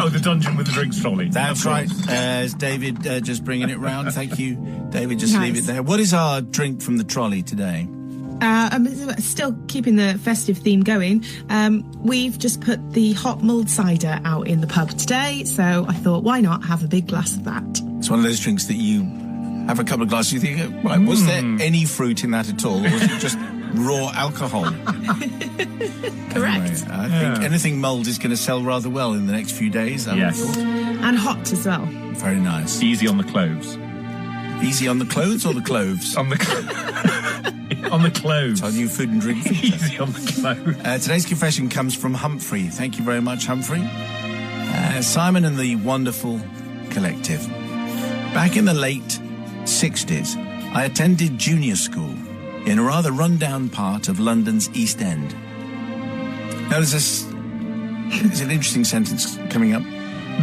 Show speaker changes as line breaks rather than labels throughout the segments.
Oh, the dungeon with the drinks trolley.
That's right. David just bringing it round. Thank you, David. Just leave it there. What is our drink from the trolley today?
I'm still keeping the festive theme going. We've just put the hot mulled cider out in the pub today, so I thought, why not have a big glass of that?
It's one of those drinks that you have a couple of glasses, you think, right, was there any fruit in that at all, or was it just raw alcohol?
Correct.
Anyway, I think anything mulled is going to sell rather well in the next few days.
Yes.
And hot as well.
Very nice.
Easy on the cloves.
Easy on the clothes or the cloves?
On the on the cloves.
It's our new food and drink feature.
Easy on the cloves.
Today's confession comes from Humphrey. Thank you very much, Humphrey. Simon and the Wonderful Collective. Back in the late 60s, I attended junior school in a rather run-down part of London's East End. Now, there's an interesting sentence coming up.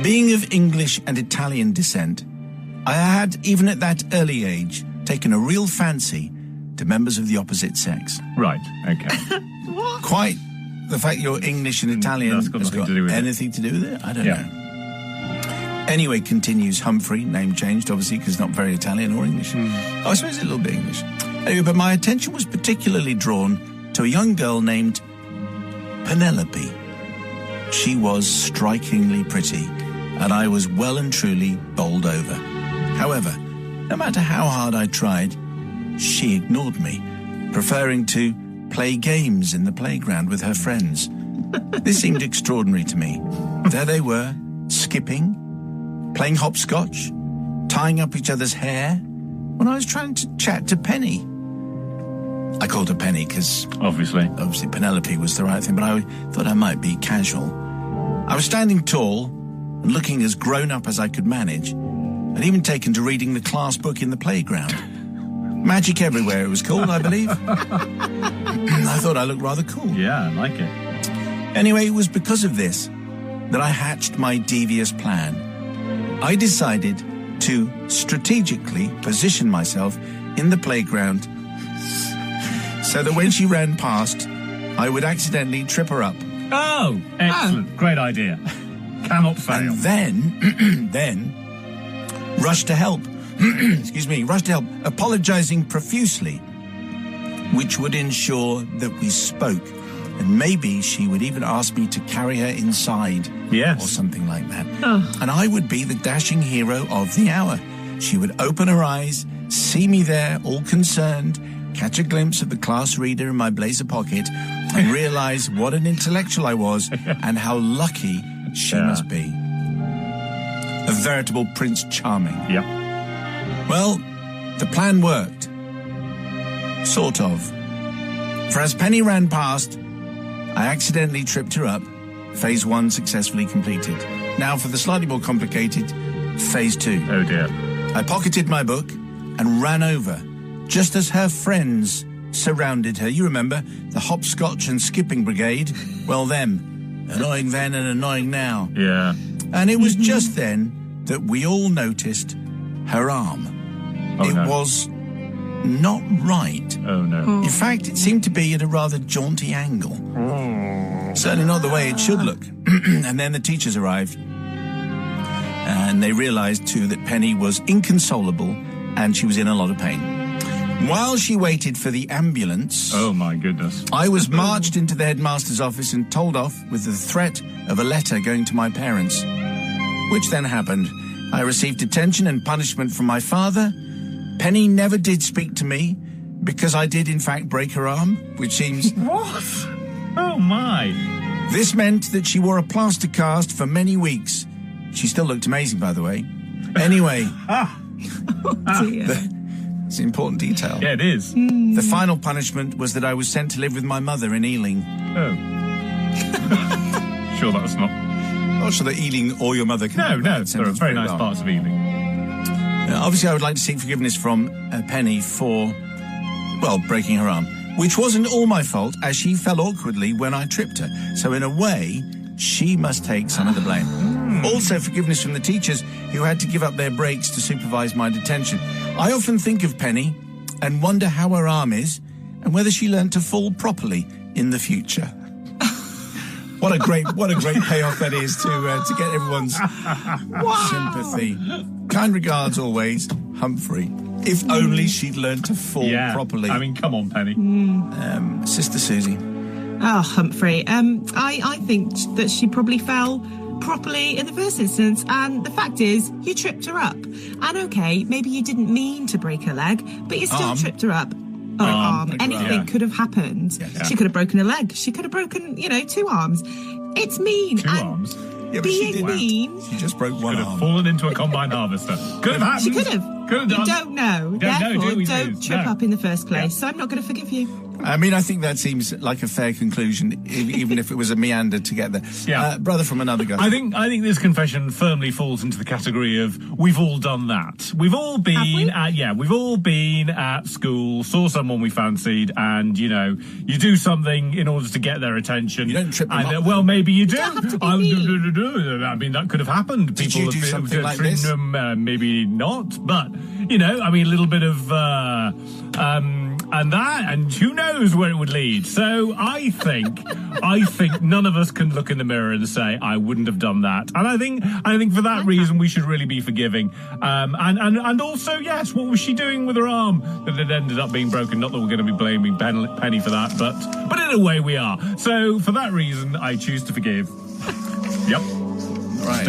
Being of English and Italian descent, I had, even at that early age, taken a real fancy to members of the opposite sex.
Right, okay.
What?
Quite the fact you're English and Italian
That's got
has
nothing
got
to do with
anything to do with it? I don't know. Anyway, continues Humphrey, name changed, obviously, because not very Italian or English. I suppose a little bit English. Anyway, but my attention was particularly drawn to a young girl named Penelope. She was strikingly pretty, and I was well and truly bowled over. However, no matter how hard I tried, she ignored me, preferring to play games in the playground with her friends. This seemed extraordinary to me. There they were, skipping, playing hopscotch, tying up each other's hair, when I was trying to chat to Penny. I called her Penny because
Obviously
Penelope was the right thing, but I thought I might be casual. I was standing tall and looking as grown up as I could manage. I'd even taken to reading the class book in the playground. Magic Everywhere it was called, I believe. I thought I looked rather cool.
Yeah, I like it.
Anyway, it was because of this that I hatched my devious plan. I decided to strategically position myself in the playground so that when she ran past, I would accidentally trip her up.
Oh, excellent. Great idea. Cannot fail.
And then rush to help. Rush to help, apologizing profusely, which would ensure that we spoke. And maybe she would even ask me to carry her inside.
Yes.
Or something like that.
Oh.
And I would be the dashing hero of the hour. She would open her eyes, see me there, all concerned, catch a glimpse of the class reader in my blazer pocket, and realize what an intellectual I was and how lucky she must be. A veritable Prince Charming.
Yep.
Well, the plan worked. Sort of. For as Penny ran past, I accidentally tripped her up. Phase 1 successfully completed. Now for the slightly more complicated Phase 2.
Oh dear.
I pocketed my book and ran over, just as her friends surrounded her. You remember, the hopscotch and skipping brigade? Well, them. Annoying then and annoying now.
Yeah.
And it was just then that we all noticed her arm.
Oh,
it
no.
was not right.
Oh, no.
In fact, it seemed to be at a rather jaunty angle. Certainly not the way it should look. And then the teachers arrived. And they realized, too, that Penny was inconsolable and she was in a lot of pain. While she waited for the ambulance...
Oh, my goodness.
I was marched into the headmaster's office and told off with the threat of a letter going to my parents. Which then happened. I received detention and punishment from my father. Penny never did speak to me because I did, in fact, break her arm, which seems...
What? Oh, my.
This meant that she wore a plaster cast for many weeks. She still looked amazing, by the way. Anyway... It's an important detail.
Yeah, it is.
The final punishment was that I was sent to live with my mother in Ealing.
Oh. Sure that's not...
Not sure that Ealing or your mother can...
No, there are very nice parts of Ealing.
Obviously, I would like to seek forgiveness from Penny for, well, breaking her arm, which wasn't all my fault, as she fell awkwardly when I tripped her. So in a way, she must take some of the blame. Also, forgiveness from the teachers who had to give up their breaks to supervise my detention. I often think of Penny and wonder how her arm is and whether she learned to fall properly in the future. What a great payoff that is to get everyone's sympathy. Kind regards always, Humphrey. If only she'd learned to fall properly.
I mean, come on, Penny.
Sister Susie.
Oh, Humphrey. I think that she probably fell properly in the first instance, and the fact is you tripped her up. And okay, maybe you didn't mean to break her leg, but you still tripped her up. Arm. Anything could have happened. Yeah. She could have broken a leg. She could have broken, 2 arms. It's mean.
Two arms?
Yeah, but
being mean.
She just broke one arm.
Could have fallen into a combine harvester. Could have happened.
She could have.
Could have done.
You don't know. Therefore, don't trip up in the first place. So I'm not going to forgive you.
I mean, I think that seems like a fair conclusion, even if it was a meander to get there.
Yeah.
Brother from another guy.
I think this confession firmly falls into the category of we've all done that. We've all been we've all been at school, saw someone we fancied, and you do something in order to get their attention.
You don't trip them up.
Well, maybe you do.
You don't have to be mean.
I mean, that could have happened.
Did you do something like this?
Maybe not, but a little bit of and who knows where it would lead. So I think none of us can look in the mirror and say I wouldn't have done that. And I think for that reason we should really be forgiving. And also, yes, what was she doing with her arm that it ended up being broken? Not that we're going to be blaming Penny for that, but in a way we are. So for that reason, I choose to forgive. Yep.
Right.